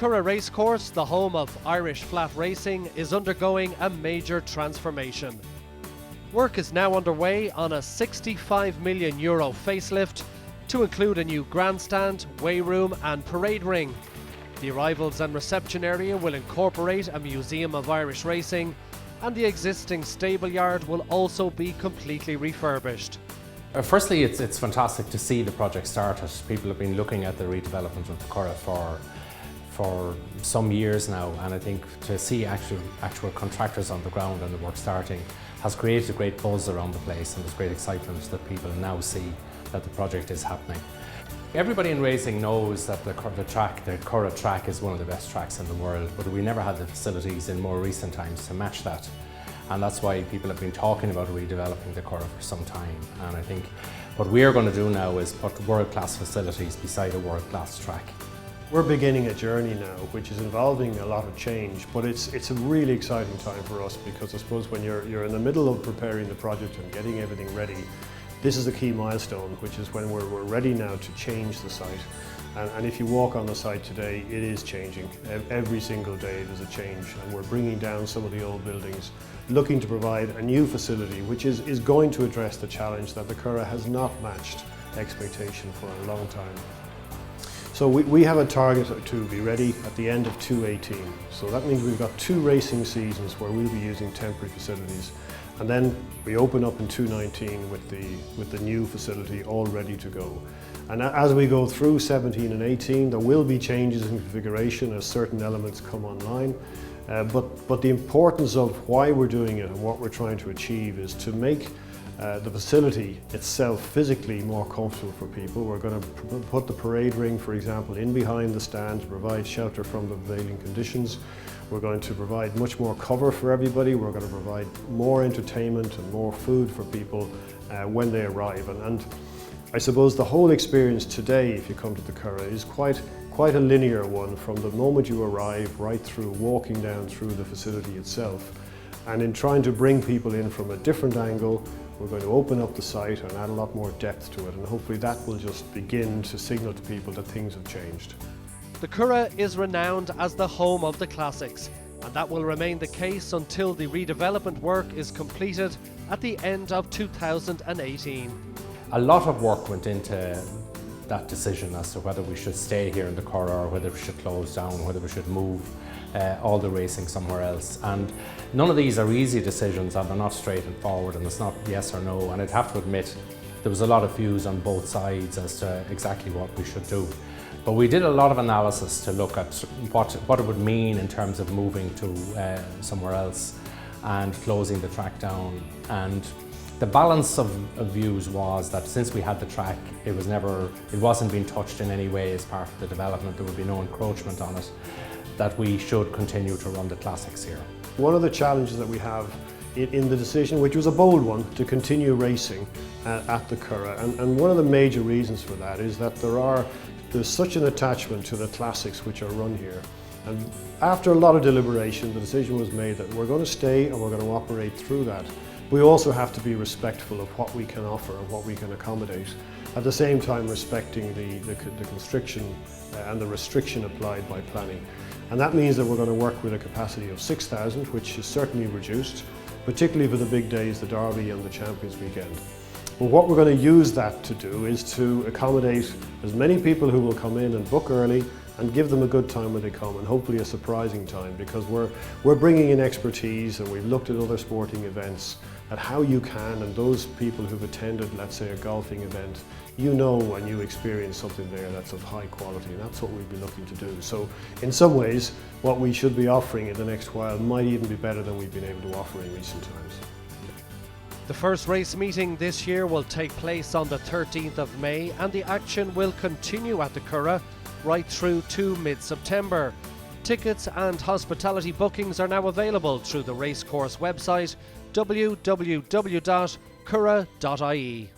Curragh Racecourse, the home of Irish flat racing, is undergoing a major transformation. Work is now underway on a €65 million facelift to include a new grandstand, weigh room and parade ring. The arrivals and reception area will incorporate a museum of Irish racing, and the existing stable yard will also be completely refurbished. Firstly, it's fantastic to see the project started. People have been looking at the redevelopment of the Curragh for some years now, and I think to see actual contractors on the ground and the work starting has created a great buzz around the place, and there's great excitement that people now see that the project is happening. Everybody in racing knows that the Curragh track is one of the best tracks in the world, but we never had the facilities in more recent times to match that. And that's why people have been talking about redeveloping the Curragh for some time. And I think what we're going to do now is put world-class facilities beside a world-class track. We're beginning a journey now which is involving a lot of change, but it's a really exciting time for us, because I suppose when you're in the middle of preparing the project and getting everything ready, this is a key milestone, which is when we're ready now to change the site. And if you walk on the site today, it is changing. Every single day there's a change, and we're bringing down some of the old buildings, looking to provide a new facility which is going to address the challenge that the Curragh has not matched expectation for a long time. So we have a target to be ready at the end of 2018. So that means we've got 2 racing seasons where we'll be using temporary facilities. And then we open up in 2019 with the new facility all ready to go. And as we go through 17 and 18, there will be changes in configuration as certain elements come online. But the importance of why we're doing it and what we're trying to achieve is to make the facility itself physically more comfortable for people. We're going to put the parade ring, for example, in behind the stand to provide shelter from the prevailing conditions. We're going to provide much more cover for everybody. We're going to provide more entertainment and more food for people when they arrive. And I suppose the whole experience today, if you come to the Curragh, is quite a linear one from the moment you arrive right through walking down through the facility itself. And in trying to bring people in from a different angle, we're going to open up the site and add a lot more depth to it, and hopefully that will just begin to signal to people that things have changed. The Curragh is renowned as the home of the classics, and that will remain the case until the redevelopment work is completed at the end of 2018. A lot of work went into that decision as to whether we should stay here in the Curragh or whether we should close down, whether we should move all the racing somewhere else. And none of these are easy decisions, and they're not straight and forward, and it's not yes or no. And I'd have to admit there was a lot of views on both sides as to exactly what we should do. But we did a lot of analysis to look at what it would mean in terms of moving to somewhere else and closing the track down. And the balance of views was that since we had the track, it wasn't being touched in any way as part of the development. There would be no encroachment on it, that we should continue to run the classics here. One of the challenges that we have in the decision, which was a bold one, to continue racing at the Curragh, and one of the major reasons for that is that there's such an attachment to the classics which are run here. And after a lot of deliberation, the decision was made that we're going to stay and we're going to operate through that. We also have to be respectful of what we can offer and what we can accommodate, at the same time respecting the constriction and the restriction applied by planning. And that means that we're going to work with a capacity of 6,000, which is certainly reduced, particularly for the big days, the Derby and the Champions Weekend. But what we're going to use that to do is to accommodate as many people who will come in and book early and give them a good time when they come, and hopefully a surprising time, because we're bringing in expertise, and we've looked at other sporting events at how you can, and those people who've attended, let's say, a golfing event, you know when you experience something there that's of high quality, and that's what we'll be looking to do. So in some ways, what we should be offering in the next while might even be better than we've been able to offer in recent times. The first race meeting this year will take place on the 13th of May, and the action will continue at the Curragh right through to mid-September. Tickets and hospitality bookings are now available through the Racecourse website, www.curragh.ie.